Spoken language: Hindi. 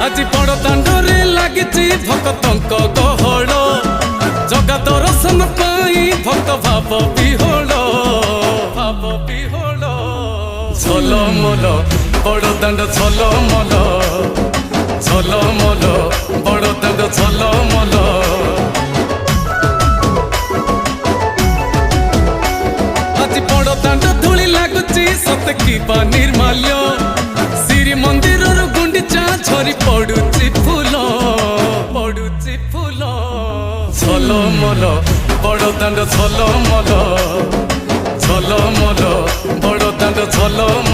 आज बड़ दांडरे लागिची भक्तंक गहळ जगा दर्शन पाई भक्त भाव विहोल झलमल बड़ दांड झलमल झलमल बड़ दांड झलमल आज बड़ दांड धूली लागुची सत कि निर्माल्य श्री मंदिर गुंडीचा झरी पड़ुची फूल झलमल बड़ दांड झलमल झलमल बड़ दांड झलमल।